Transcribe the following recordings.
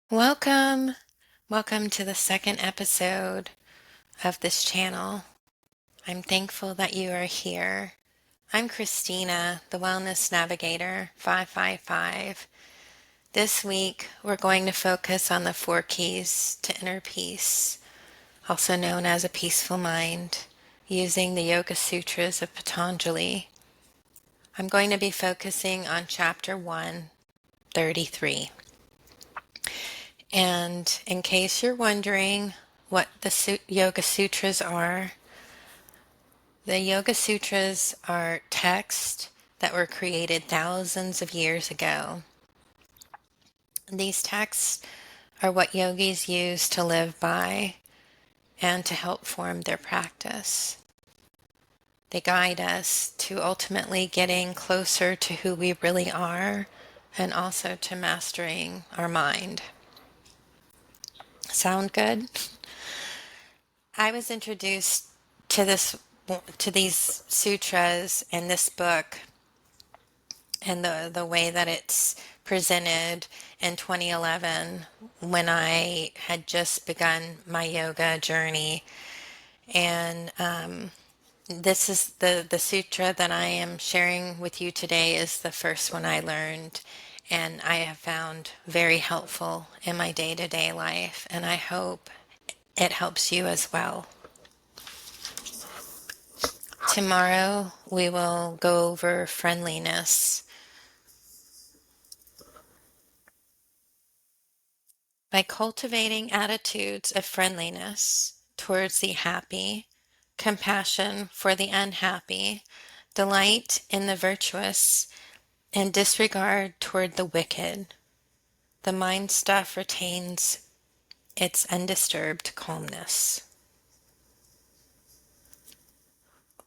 Welcome. Welcome to the second episode of this channel. I'm thankful that you are here. I'm Christina, the Wellness Navigator 555. This week, we're going to focus on the 4 keys to inner peace, also known as a peaceful mind, using the Yoga Sutras of Patanjali. I'm going to be focusing on chapter 133. And in case you're wondering what the Yoga Sutras are, the Yoga Sutras are texts that were created thousands of years ago. These texts are what yogis use to live by and to help form their practice. They guide us to ultimately getting closer to who we really are and also to mastering our mind. Sound good? I was introduced to these sutras and this book and the way that it's presented in 2011 when I had just begun my yoga journey. And this is the sutra that I am sharing with you today is the first one I learned, and I have found very helpful in my day-to-day life, and I hope it helps you as well. Tomorrow we will go over friendliness. By cultivating attitudes of friendliness towards the happy, compassion for the unhappy, delight in the virtuous, and disregard toward the wicked, the mind stuff retains its undisturbed calmness.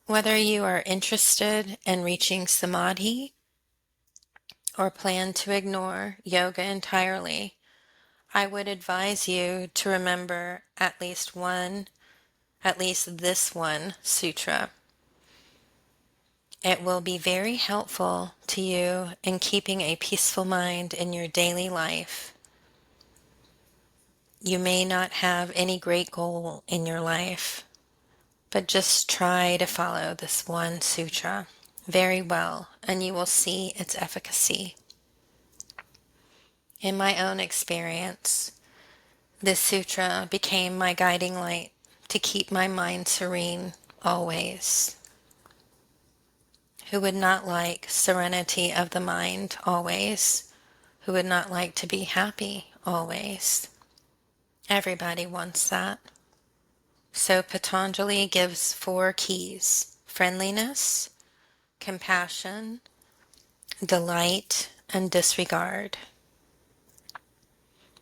Whether you are interested in reaching samadhi or plan to ignore yoga entirely, I would advise you to remember at least this one sutra. It will be very helpful to you in keeping a peaceful mind in your daily life. You may not have any great goal in your life, but just try to follow this one sutra very well, and you will see its efficacy. In my own experience, this sutra became my guiding light to keep my mind serene always. Who would not like serenity of the mind always? Who would not like to be happy always? Everybody wants that. So Patanjali gives 4 keys: friendliness, compassion, delight, and disregard.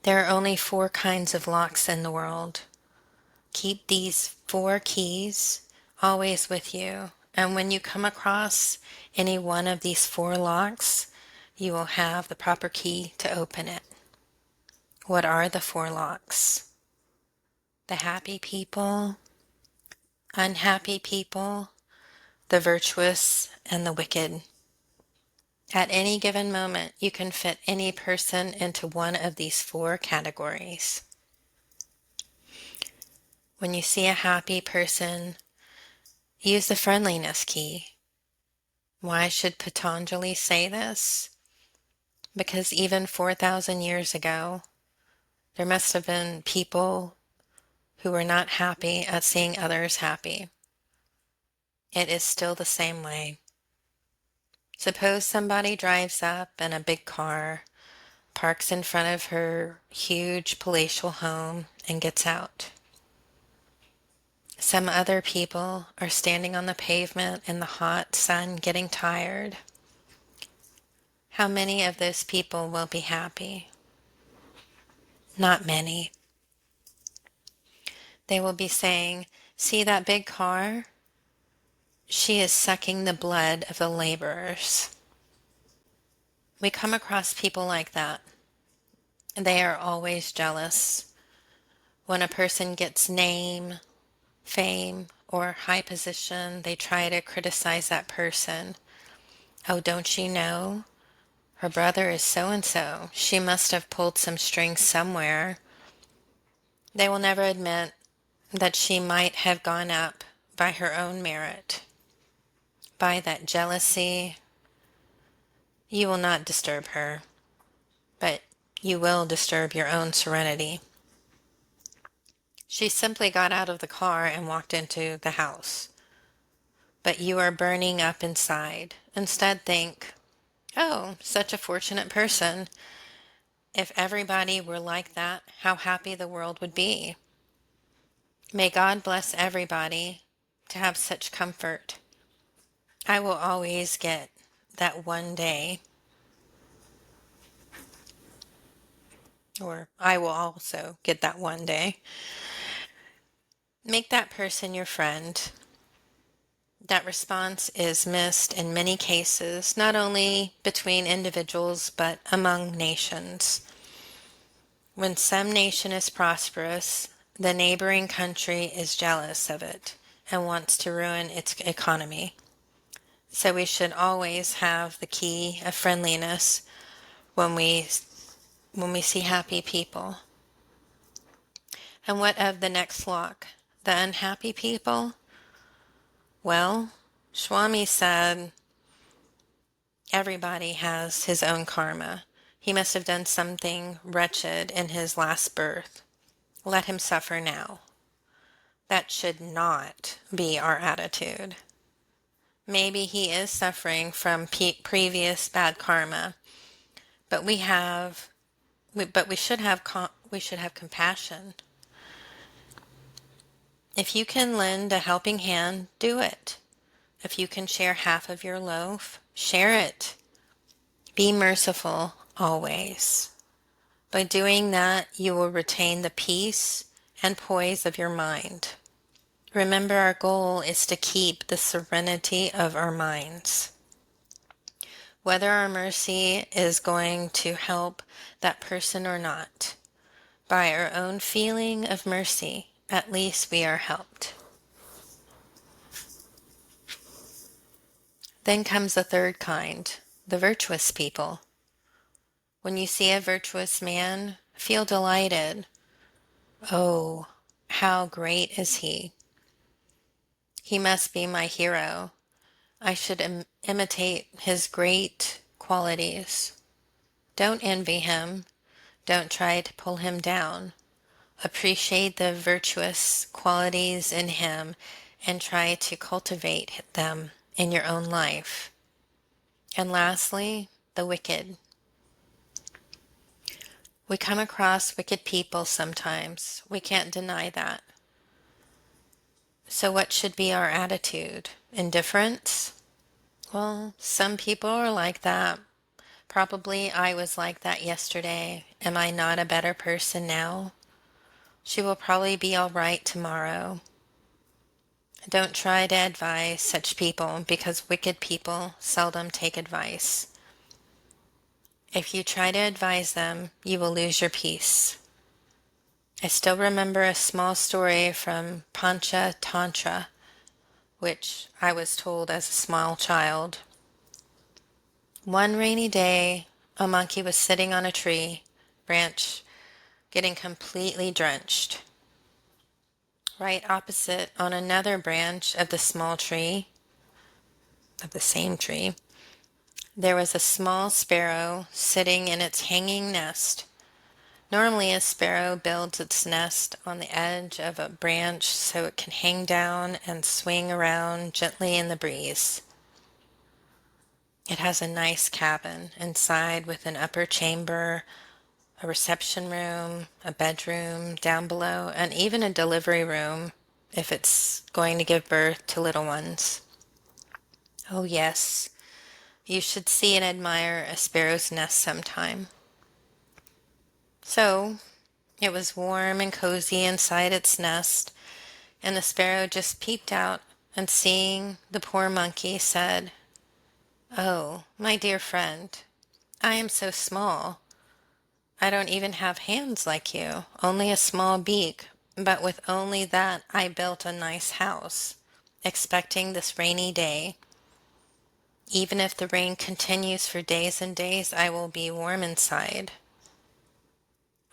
There are only 4 kinds of locks in the world. Keep these 4 keys always with you, and when you come across any one of these 4 locks, you will have the proper key to open it. What are the 4 locks? The happy people, unhappy people, the virtuous, and the wicked. At any given moment, you can fit any person into one of these 4 categories. When you see a happy person, use the friendliness key. Why should Patanjali say this? Because even 4,000 years ago, there must have been people who were not happy at seeing others happy. It is still the same way. Suppose somebody drives up in a big car, parks in front of her huge palatial home, and gets out. Some other people are standing on the pavement in the hot sun getting tired. How many of those people will be happy? Not many. They will be saying, "See that big car? She is sucking the blood of the laborers." We come across people like that. They are always jealous. When a person gets name, fame, or high position, they try to criticize that person. "Oh, don't you know? Her brother is so and so. She must have pulled some strings somewhere. They will never admit that she might have gone up by her own merit. By that jealousy, you will not disturb her, but you will disturb your own serenity. She simply got out of the car and walked into the house. But you are burning up inside. Instead, think, oh, such a fortunate person. If everybody were like that, how happy the world would be. May God bless everybody to have such comfort. I will always get that one day, or I will also get that one day. Make that person your friend. That response is missed in many cases, not only between individuals, but among nations. When some nation is prosperous, the neighboring country is jealous of it and wants to ruin its economy. So we should always have the key of friendliness when we see happy people. And what of the next flock? The unhappy people? Well, Swami said everybody has his own karma. He must have done something wretched in his last birth. Let him suffer now. That should not be our attitude. Maybe he is suffering from previous bad karma, but we should have compassion. If you can lend a helping hand, do it. If you can share half of your loaf, share it. Be merciful always. By doing that, you will retain the peace and poise of your mind. Remember, our goal is to keep the serenity of our minds. Whether our mercy is going to help that person or not, by our own feeling of mercy, at least we are helped. Then comes the third kind, the virtuous people. When you see a virtuous man, feel delighted. Oh, how great is he! He must be my hero. I should imitate his great qualities. Don't envy him. Don't try to pull him down. Appreciate the virtuous qualities in him and try to cultivate them in your own life. And lastly, the wicked. We come across wicked people sometimes. We can't deny that. So what should be our attitude? Indifference? Well, some people are like that. Probably I was like that yesterday. Am I not a better person now? She will probably be all right tomorrow. Don't try to advise such people because wicked people seldom take advice. If you try to advise them, you will lose your peace. I still remember a small story from Pancha Tantra, which I was told as a small child. One rainy day, a monkey was sitting on a tree branch, getting completely drenched. Right opposite, on another branch of the same tree, there was a small sparrow sitting in its hanging nest. Normally, a sparrow builds its nest on the edge of a branch so it can hang down and swing around gently in the breeze. It has a nice cabin inside with an upper chamber, a reception room, a bedroom down below, and even a delivery room if it's going to give birth to little ones. Oh yes, you should see and admire a sparrow's nest sometime. So, it was warm and cozy inside its nest, and the sparrow just peeped out and seeing the poor monkey said, "Oh, my dear friend, I am so small. I don't even have hands like you, only a small beak, but with only that I built a nice house, expecting this rainy day. Even if the rain continues for days and days, I will be warm inside.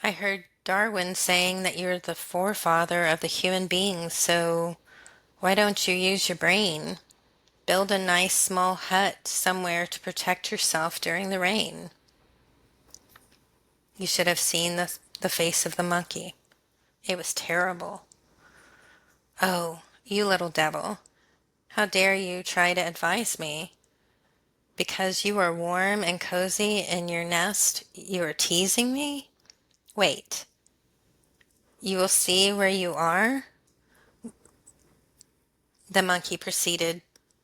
I heard Darwin saying that you're the forefather of the human beings, so why don't you use your brain? Build a nice small hut somewhere to protect yourself during the rain. You should have seen the face of the monkey. It was terrible. Oh, you little devil. How dare you try to advise me? Because you are warm and cozy in your nest, you are teasing me? Wait, you will see where you are? The monkey proceeded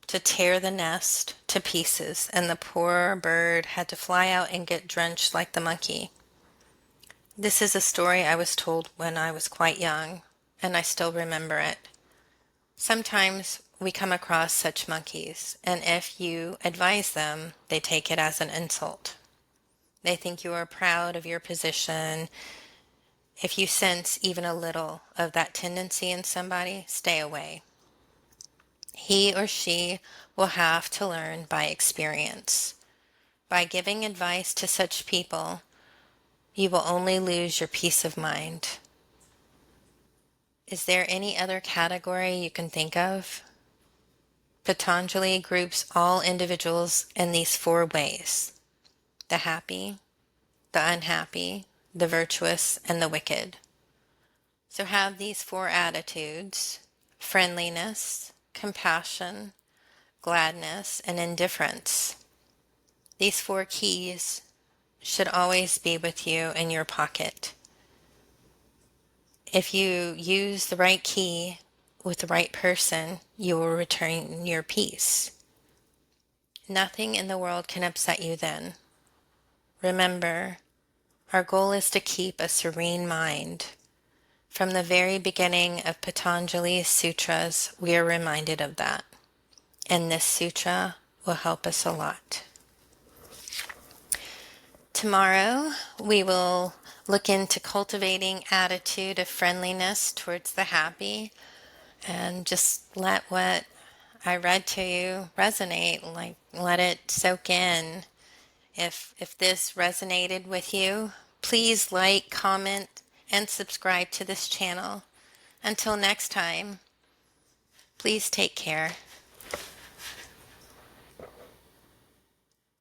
to tear the nest to pieces, and the poor bird had to fly out and get drenched like the monkey. This is a story I was told when I was quite young, and I still remember it. Sometimes we come across such monkeys, and if you advise them, they take it as an insult. They think you are proud of your position. If you sense even a little of that tendency in somebody, stay away. He or she will have to learn by experience. By giving advice to such people, you will only lose your peace of mind. Is there any other category you can think of? Patanjali groups all individuals in these 4 ways: the happy, the unhappy, the virtuous, and the wicked. So have these 4 attitudes: friendliness, compassion, gladness, and indifference. These 4 keys should always be with you in your pocket. If you use the right key with the right person, you will return your peace. Nothing in the world can upset you then. Remember, our goal is to keep a serene mind. From the very beginning of Patanjali's sutras, we are reminded of that. And this sutra will help us a lot. Tomorrow, we will look into cultivating attitude of friendliness towards the happy, and just let what I read to you resonate, like let it soak in. If this resonated with you, please like, comment, and subscribe to this channel. Until next time, please take care.